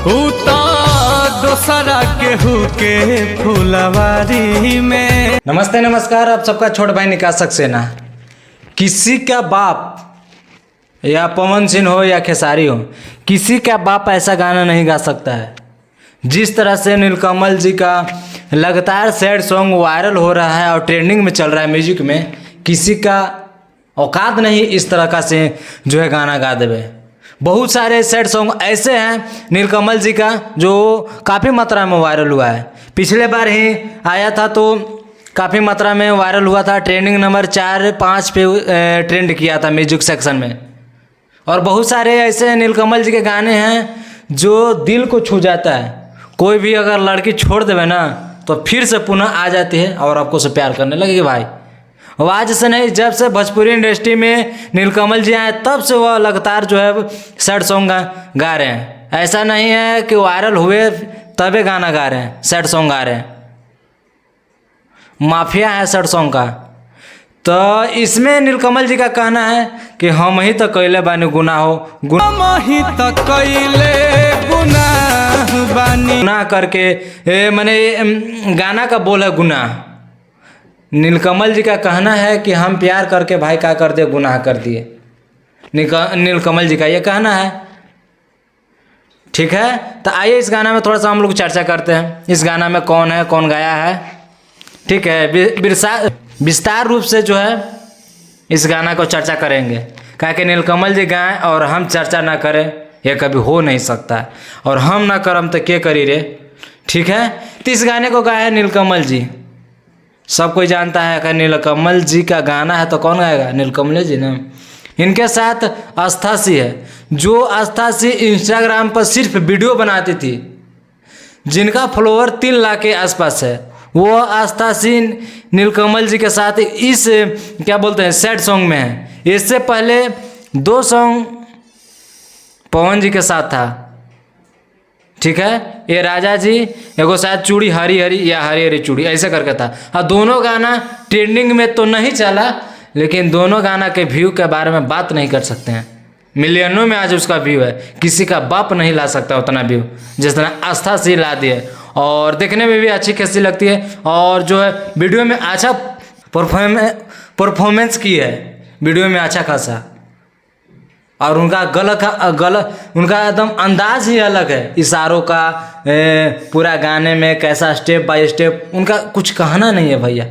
दोसरा केहू के फुलवारी में। नमस्ते नमस्कार, आप सबका छोट भाई निकाल सक्सेना। किसी का बाप या पवन सिंह हो या खेसारी हो, किसी का बाप ऐसा गाना नहीं गा सकता है। जिस तरह से नीलकमल जी का लगातार सैड सॉन्ग वायरल हो रहा है और ट्रेंडिंग में चल रहा है म्यूजिक में, किसी का औकात नहीं इस तरह का से जो है गाना गा देवे। बहुत सारे सैड सॉन्ग ऐसे हैं नीलकमल जी का जो काफ़ी मात्रा में वायरल हुआ है। पिछले बार ही आया था तो काफ़ी मात्रा में वायरल हुआ था, ट्रेंडिंग नंबर 4-5 पे ट्रेंड किया था म्यूजिक सेक्शन में। और बहुत सारे ऐसे नीलकमल जी के गाने हैं जो दिल को छू जाता है। कोई भी अगर लड़की छोड़ देवे ना तो फिर से पुनः आ जाती है और आपको से प्यार करने लगेगी भाई। आज से नहीं, जब से भोजपुरी इंडस्ट्री में नीलकमल जी आए तब से वह लगातार जो है सैड सॉन्ग गा रहे हैं। ऐसा नहीं है कि वायरल हुए तभी गाना गा रहे हैं, सैड सॉन्ग गा रहे हैं। माफिया है सैड सॉन्ग का। तो इसमें नीलकमल जी का कहना है कि हम ही तो कैले बानी गुनाह हो, गुनाह करके मैंने गाना का बोल है गुनाह। नीलकमल जी का कहना है कि हम प्यार करके भाई क्या कर दिए, गुनाह कर दिए। नीलकमल जी का ये कहना है। ठीक है, तो आइए इस गाना में थोड़ा सा हम लोग चर्चा करते हैं। इस गाना में कौन है, कौन गाया है। ठीक है, विस्तार रूप से जो है इस गाना को चर्चा करेंगे। क्या कि नीलकमल जी गाएं और हम चर्चा ना करें, यह कभी हो नहीं सकता। और हम ना करम तो के करी रे। ठीक है, तो इस गाने को गाया है नीलकमल जी। सब कोई जानता है कि नीलकमल जी का गाना है तो कौन गाएगा, नीलकमल जी ना। इनके साथ आस्था सी है, जो आस्था सी इंस्टाग्राम पर सिर्फ वीडियो बनाती थी, जिनका फॉलोवर 3 लाख के आसपास है। वो आस्था सी नीलकमल जी के साथ इस क्या बोलते हैं सैड सॉन्ग में है। इससे पहले 2 सॉन्ग पवन जी के साथ था। ठीक है, ये राजा जी एगो शायद चूड़ी हरी हरी या हरी हरी चूड़ी ऐसे करके था। हाँ, दोनों गाना ट्रेंडिंग में तो नहीं चला, लेकिन दोनों गाना के व्यू के बारे में बात नहीं कर सकते हैं। मिलियनों में आज उसका व्यू है, किसी का बाप नहीं ला सकता उतना व्यू जिस तरह आस्था से ला दिए। और देखने में भी अच्छी खासी लगती है और जो है वीडियो में अच्छा परफॉर्मेंस की है, वीडियो में अच्छा खासा। और उनका गलत उनका एकदम अंदाज ही अलग है, इशारों का पूरा गाने में कैसा स्टेप बाय स्टेप, उनका कुछ कहना नहीं है भैया।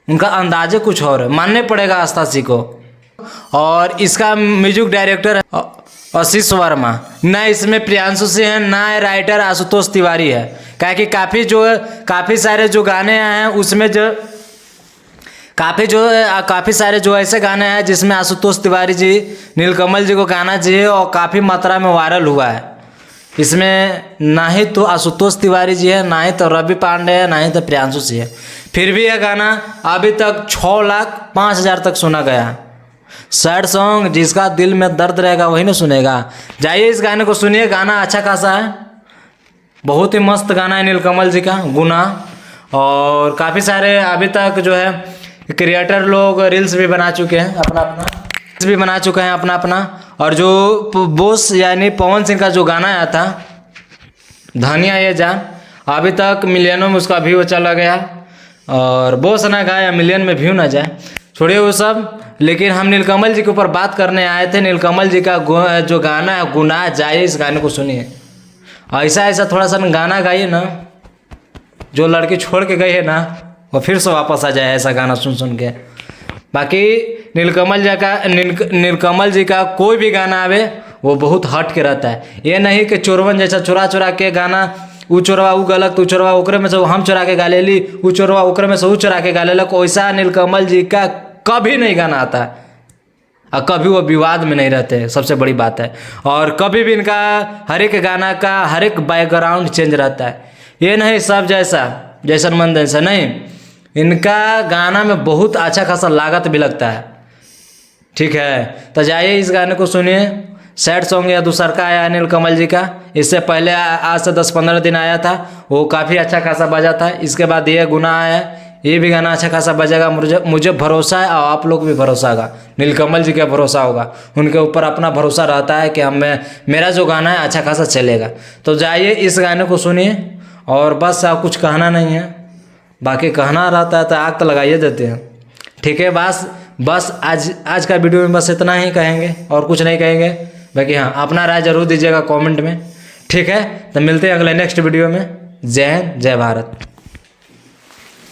उनका अंदाजे कुछ और है, मानने पड़ेगा आस्था जी को। और इसका म्यूजिक डायरेक्टर है आशीष वर्मा, ना इसमें प्रियांशु सिंह है, ना राइटर आशुतोष तिवारी है। क्या कि काफ़ी सारे जो गाने आए हैं उसमें जो काफ़ी सारे जो ऐसे गाने हैं जिसमें आशुतोष तिवारी जी नीलकमल जी को गाना चाहिए और काफ़ी मात्रा में वायरल हुआ है। इसमें ना ही तो आशुतोष तिवारी जी है, ना ही तो रवि पांडे है, ना ही तो प्रियांशु सिंह है। फिर भी यह गाना अभी तक 6,05,000 तक सुना गया। सैड सॉन्ग जिसका दिल में दर्द रहेगा वही ना सुनेगा। जाइए इस गाने को सुनिए, गाना अच्छा खासा है, बहुत ही मस्त गाना है नीलकमल जी का गुनाह। और काफ़ी सारे अभी तक जो है क्रिएटर लोग रील्स भी बना चुके हैं अपना अपना। और जो बोस यानी पवन सिंह का जो गाना आया था धनिया ये जान, अभी तक मिलियनों में उसका व्यू चला गया। और बोस ना गाए या मिलियन में व्यू ना जाए, छोड़िए वो सब। लेकिन हम नीलकमल जी के ऊपर बात करने आए थे। नीलकमल जी का जो गाना है गुनाह, जाइए इस गाने को सुनिए। ऐसा थोड़ा सा गाना गाइए ना, जो लड़की छोड़ के गई है ना वो फिर से वापस आ जाए, ऐसा गाना सुन के। बाकी नीलकमल जी का कोई भी गाना आवे वो बहुत हट के रहता है। ये नहीं कि चोरवन जैसा चुरा के गाना, ऊ चोरवा ऊ गलत, ऊ चोरवा ओकरे में से हम चुरा के गा लेली, ऊ चोरवा ओकरे में से ऊ चुरा के गा लेलक, वैसा नीलकमल जी का कभी नहीं गाना आता है। और कभी वो विवाद में नहीं रहते, सबसे बड़ी बात है। और कभी भी इनका हर एक गाना का हर एक बैकग्राउंड चेंज रहता है। ये नहीं सब जैसन मन जैसा नहीं, इनका गाना में बहुत अच्छा खासा लागत भी लगता है। ठीक है, तो जाइए इस गाने को सुनिए। सैड सॉन्ग या दूसरा का आया नीलकमल जी का, इससे पहले आज से 10-15 दिन आया था, वो काफ़ी अच्छा खासा बजा था। इसके बाद ये गुनाह आया, ये भी गाना अच्छा खासा बजेगा, मुझे भरोसा है और आप लोग भी भरोसा होगा, नीलकमल जी का भरोसा होगा, उनके ऊपर अपना भरोसा रहता है कि मेरा जो गाना है अच्छा खासा चलेगा। तो जाइए इस गाने को सुनिए और बस आप कुछ कहना नहीं है, बाकी कहना रहता है तो आग तो लगाइए देते हैं। ठीक है, बस आज का वीडियो में बस इतना ही कहेंगे और कुछ नहीं कहेंगे। बाकी हाँ, अपना राय जरूर दीजिएगा कमेंट में। ठीक है, तो मिलते हैं अगले नेक्स्ट वीडियो में। जय हिंद, जय भारत।